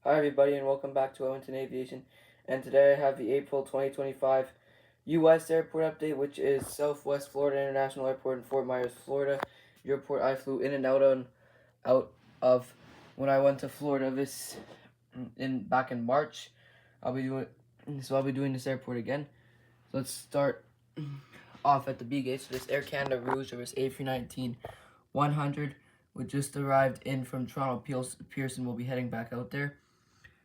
Hi everybody and welcome back to Owington Aviation, and today I have the April 2025 U.S. airport update, which is Southwest Florida International Airport in Fort Myers, Florida. The airport I flew in and out of when I went to Florida back in March. I'll be doing this airport again. So let's start off at the B gate. So this Air Canada Rouge, or this A319-100, which just arrived in from Toronto Pearson, will be heading back out there.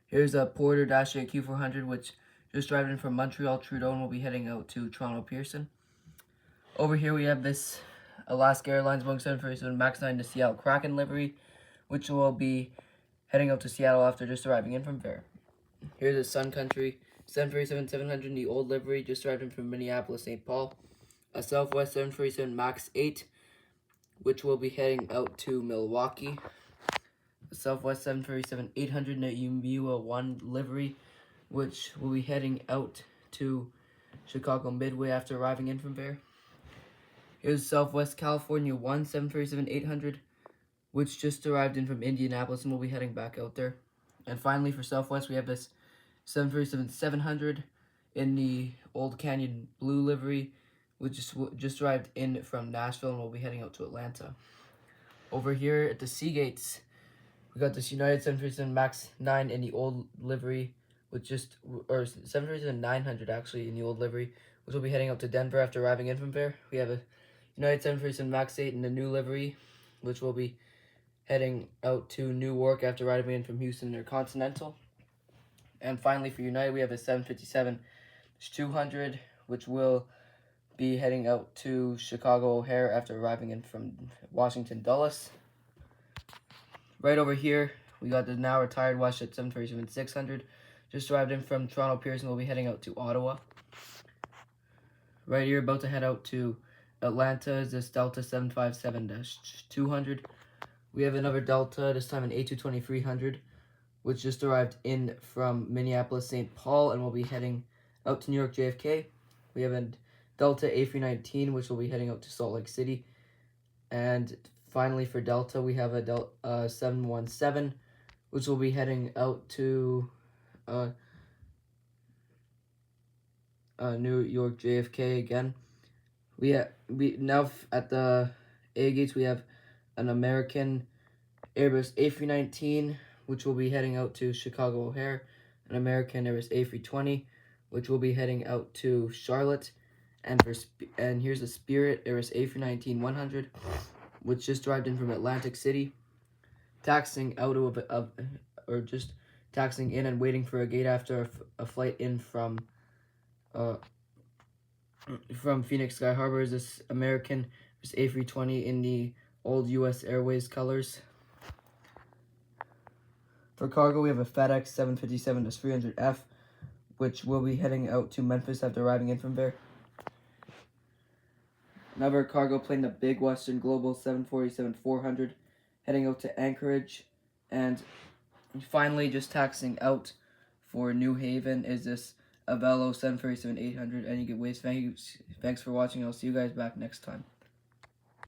Here's a Porter Dash 8 Q400, which just arrived in from Montreal Trudeau and will be heading out to Toronto Pearson. Over here we have this Alaska Airlines Boeing 747 MAX 9 to Seattle Kraken livery, which will be heading out to Seattle after just arriving in from there. Here's a Sun Country 747-700 in the old livery, just arrived in from Minneapolis, St. Paul. A Southwest 747 MAX 8, which will be heading out to Milwaukee. Southwest 747-800 in a UMUA 1 livery, which will be heading out to Chicago Midway after arriving in from there. Here's Southwest California 1 747-800, which just arrived in from Indianapolis and will be heading back out there. And finally, for Southwest, we have this 747-700 in the Old Canyon Blue livery, which just arrived in from Nashville and will be heading out to Atlanta. Over here at the C gates, we got this United 737 MAX 9 in the old livery, or 737-900 actually in the old livery, which will be heading out to Denver after arriving in from there. We have a United 737 MAX 8 in the new livery, which will be heading out to Newark after arriving in from Houston Intercontinental. And finally, for United, we have a 757-200, which will be heading out to Chicago O'Hare after arriving in from Washington Dulles. Right over here, we got the now retired WestJet 737-600, just arrived in from Toronto Pearson, will be heading out to Ottawa. Right here, about to head out to Atlanta, is this Delta 757-200. We have another Delta, this time an A220-300, which just arrived in from Minneapolis, St. Paul, and will be heading out to New York JFK. We have a Delta A319, which will be heading out to Salt Lake City. And finally, for Delta, we have a 717, which will be heading out to New York JFK again. Now at the A gates, we have an American Airbus A319, which will be heading out to Chicago O'Hare, an American Airbus A320, which will be heading out to Charlotte, and here's a Spirit Airbus A319-100, which just arrived in from Atlantic City, taxiing taxiing in and waiting for a gate after a flight in from Phoenix Sky Harbor. Is this American A320 in the old U.S. Airways colors. For cargo, we have a FedEx 757-300F, which will be heading out to Memphis after arriving in from there. Another cargo plane, the Big Western Global 747-400, heading out to Anchorage. And finally, just taxiing out for New Haven, is this Avelo 747-800. Any good ways? Thanks for watching. I'll see you guys back next time.